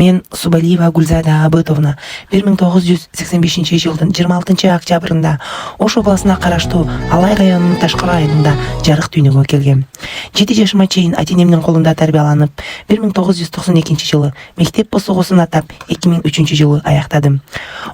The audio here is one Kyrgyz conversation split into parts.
Мен Субалиева Гүлзада Абытовна 1985-жылдын 26-октябрында Ош обласына караштуу Алай районунун Ташкыр айылында жарык дүйнөгө келгем. 7 жашыма чейин ата-энемдин колунда тарбияланып, 1992-жылы мектеп босогосун атап, 2003-жылы аяктадым.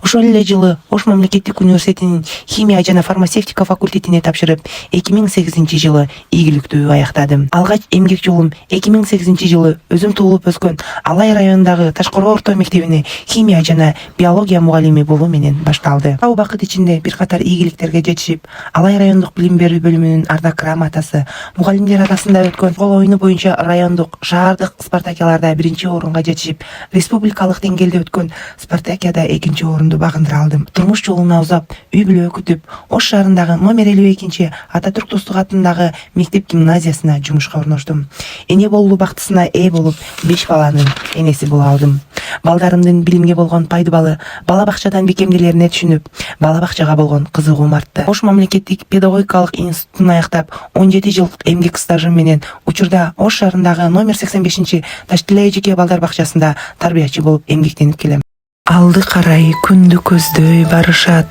Ошол эле жылы Ош мамлекеттик университетинин химия жана фармацевтика факультетине тапшырып, 2008-жылы ийгиликтүү аяктадым. Алгач эмгек жолум 2008-жылы өзүм туулуп өскөн Алай районундагы Ташкыр орто мектебине химия жана биология мугалими болуу менен башталды. Ал убакыт ичинде бир катар ийгиликтерге жетишип, Алай райондук билим берүү бөлүмүнүн ардак грамотасы, мугалимдер арасында өткөн футбол оюну боюнча райондук, шаардык спартакияларда 1-орунга жетишип, республикалык деңгээлде өткөн спартакиада 2-орунду багындыра алдым. Турмуш жолуна узап, үй бүлө күтүп, Ош шаарындагы номер 52 Ататүрк Достук атындагы мектеп гимназиясына жумушка орноштум. Эне болуу бактысына ээ болуп, 5 баланын энеси боло алдым. Балдарымдын билимге болгон пайдубалы бала бакчадан бекемделерине түшүнүп, бала бакчага болгон кызыгуум артты. Ош мамлекеттик педагогикалык институтун аяктап, 17 жылдык эмгек стажым менен учурда Ош шаарындагы номер 85 Таштилей жеке балдар бакчасында тарбиячы болуп эмгектенип келем. Алды карай күндү көздөй барышат,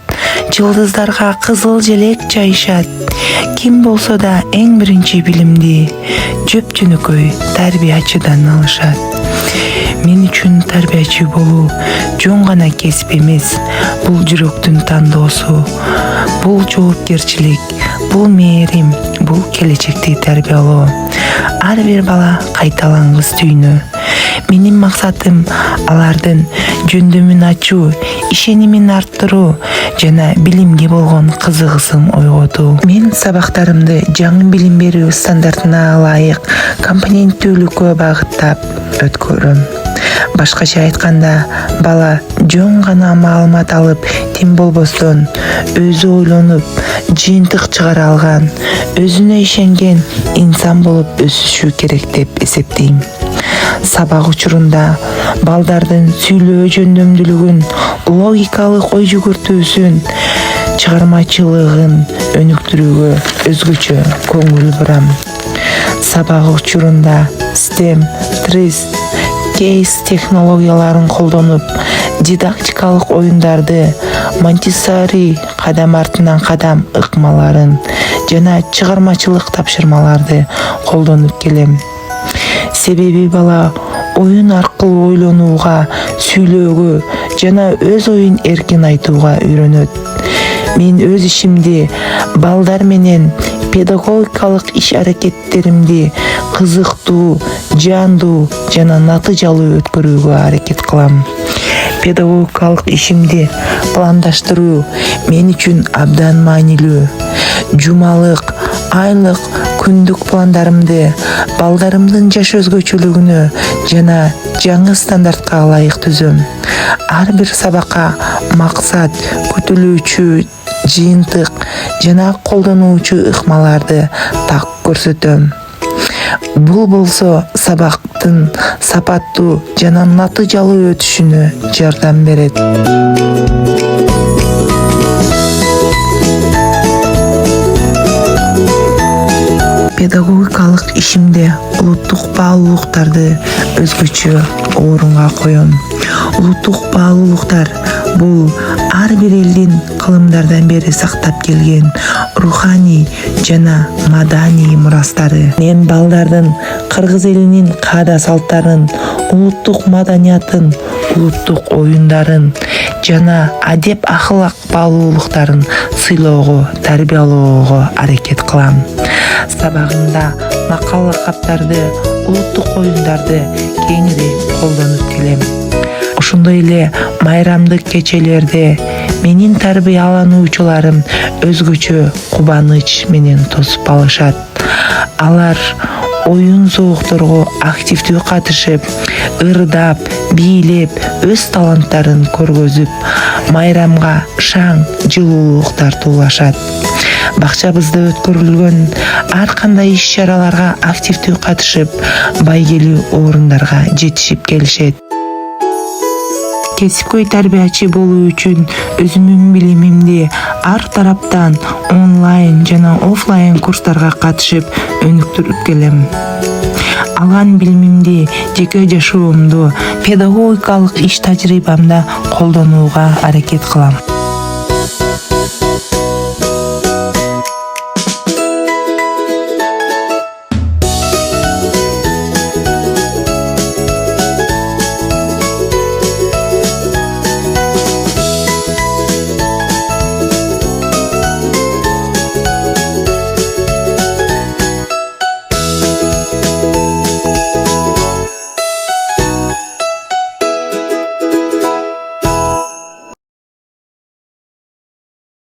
жылдыздарга кызыл желек чайышат. Ким болсо да эң биринчи билимди жөп жөнөкөй тарбиячыдан алышат. Мен үчүн тарбиячы болуу жөн гана кесип эмес, бул жүрөктүн тандоосу, бул жоопкерчилик, бул мээрим, бул келечекти тарбиялоо. Ар бир бала кайталангыс дүйнө. Менин максатым алардын жөндөмүн ачуу, ишенимин арттыруу жана билимге болгон кызыгысын ойготуу. Мен сабактарымды жаңы билим берүү стандартына ылайык компоненттүүлүккө багыттап өткөрөм. Башкача айтканда, бала жөн гана маалымат алып, тим болбостон өзү ойлонуп, жыйынтык чыгара алган, өзүнө ишенген инсан болуп өсүшү керек деп эсептейм. Сабак учурунда балдардын сүйлөө жөндөмдүүлүгүн, логикалык ой жүгүртүүсүн, чыгармачылыгын өнүктүрүүгө өзгөчө көңүл бурам. Сабак учурунда STEM, TRIZ, кейс технологияларын колдонуп, дидактикалык оюндарды, Монтессори кадам артынан кадам ыкмаларын жана чыгармачылык тапшырмаларды колдонуп келем. Себеби бала оюн аркылуу ойлонууга, сүйлөөгө жана өз оюн эркин айтууга үйрөнөт. Мен өз ишимди балдар менен педагогикалык иш-аракеттеримди кызыктуу, жандуу жана натыйжалуу өткөрүүгө аракет кылам. Педагогикалык ишимди пландаштыруу мен үчүн абдан маанилүү. Жумалык, айлык, күндүк пландарымды балдарымдын жаш өзгөчөлүгүнө жана жаңы стандартка ылайык түзөм. Ар бир сабакка максат, күтүлүүчү жыйынтык жана колдонуучу ыкмаларды так көрсөтөм. Бул болсо сабактын сапаттуу жана натыйжалуу өтүшүнө жардам берет. Педагогикалык ишимде улуттук баалуулуктарды өзгөчө орунга коем. Улуттук баалуулуктар бул ар бир элдин кылымдардан бери сактап келген руханий жана маданий мурастары. Мен балдардын кыргыз элинин каада салттарын, улуттук маданиятын, улуттук оюндарын жана адеп ахлак баалуулуктарын сыйлоого, тарбиялоого аракет кылам. Сабагында макал лакаптарды, улуттук оюндарды кеңири колдонуп келем. Ошондой эле майрамдык кечелерде менин тарбиялануучуларым өзгөчө кубаныч менен тосуп алышат. Алар оюн соокторго активдүү катышып, ырдап, бийлеп, өз таланттарын көргөзүп, майрамга шаң, жылуулук тартуулашат. Бакчабызда өткөрүлгөн ар кандай иш-чараларга активдүү катышып, байгелүү орундарга жетишип келишет. Кесипкөй тарбиячы болуу үчүн өзүмдүн билимимди ар тараптан онлайн жана офлайн курстарга катышып өнүктүрүп келем. Алган билимимди жеке жашоомду педагогикалык иш тажрыйбамда колдонууга аракет кылам.